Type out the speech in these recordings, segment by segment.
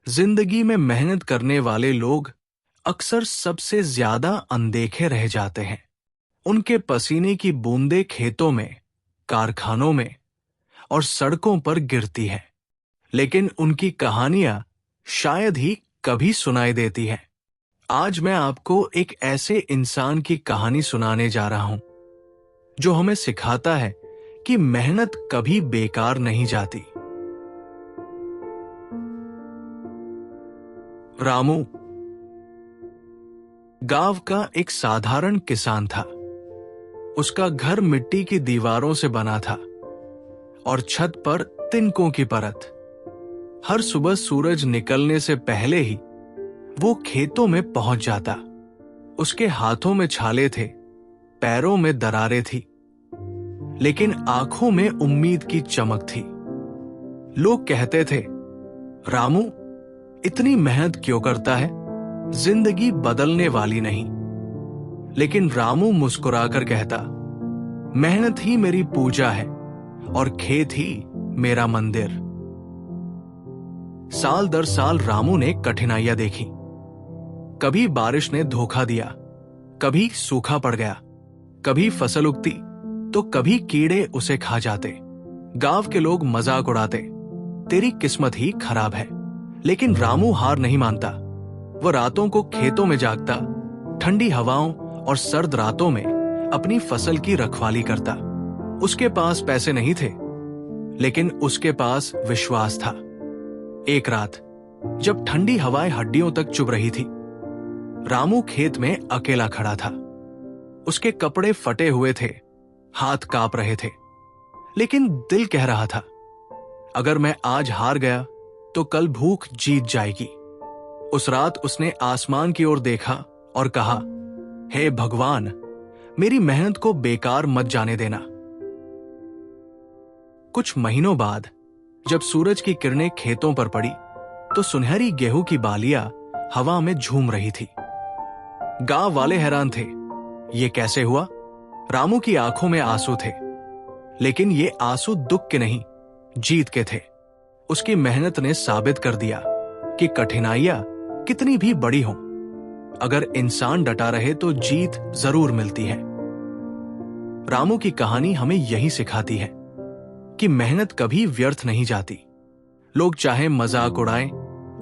जिंदगी में मेहनत करने वाले लोग अक्सर सबसे ज्यादा अनदेखे रह जाते हैं। उनके पसीने की बूंदें खेतों में, कारखानों में और सड़कों पर गिरती हैं, लेकिन उनकी कहानियां शायद ही कभी सुनाई देती हैं। आज मैं आपको एक ऐसे इंसान की कहानी सुनाने जा रहा हूं जो हमें सिखाता है कि मेहनत कभी बेकार नहीं जाती। रामू गांव का एक साधारण किसान था। उसका घर मिट्टी की दीवारों से बना था और छत पर तिनकों की परत। हर सुबह सूरज निकलने से पहले ही वो खेतों में पहुंच जाता। उसके हाथों में छाले थे, पैरों में दरारें थी, लेकिन आंखों में उम्मीद की चमक थी। लोग कहते थे, रामू इतनी मेहनत क्यों करता है, जिंदगी बदलने वाली नहीं। लेकिन रामू मुस्कुराकर कहता, मेहनत ही मेरी पूजा है और खेत ही मेरा मंदिर। साल दर साल रामू ने कठिनाइयां देखी। कभी बारिश ने धोखा दिया, कभी सूखा पड़ गया, कभी फसल उगती तो कभी कीड़े उसे खा जाते। गांव के लोग मजाक उड़ाते, तेरी किस्मत ही खराब है। लेकिन रामू हार नहीं मानता। वह रातों को खेतों में जागता, ठंडी हवाओं और सर्द रातों में अपनी फसल की रखवाली करता। उसके पास पैसे नहीं थे, लेकिन उसके पास विश्वास था। एक रात जब ठंडी हवाएं हड्डियों तक चुभ रही थी, रामू खेत में अकेला खड़ा था। उसके कपड़े फटे हुए थे, हाथ कांप रहे थे, लेकिन दिल कह रहा था, अगर मैं आज हार गया तो कल भूख जीत जाएगी। उस रात उसने आसमान की ओर देखा और कहा, हे भगवान, मेरी मेहनत को बेकार मत जाने देना। कुछ महीनों बाद जब सूरज की किरणें खेतों पर पड़ी तो सुनहरी गेहूं की बालियां हवा में झूम रही थी। गांव वाले हैरान थे, ये कैसे हुआ? रामू की आंखों में आंसू थे, लेकिन ये आंसू दुख के नहीं, जीत के थे। उसकी मेहनत ने साबित कर दिया कि कठिनाइयां कितनी भी बड़ी हों, अगर इंसान डटा रहे तो जीत जरूर मिलती है। रामू की कहानी हमें यही सिखाती है कि मेहनत कभी व्यर्थ नहीं जाती। लोग चाहे मजाक उड़ाएं,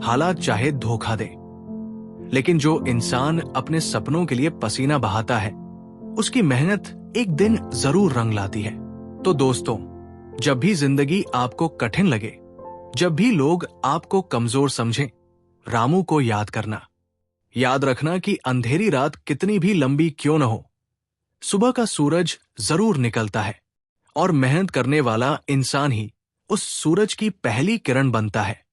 हालात चाहे धोखा दें, लेकिन जो इंसान अपने सपनों के लिए पसीना बहाता है, उसकी मेहनत एक दिन जरूर रंग लाती है। तो दोस्तों, जब भी जिंदगी आपको कठिन लगे, जब भी लोग आपको कमजोर समझें, रामू को याद करना। याद रखना कि अंधेरी रात कितनी भी लंबी क्यों न हो, सुबह का सूरज जरूर निकलता है और मेहनत करने वाला इंसान ही उस सूरज की पहली किरण बनता है।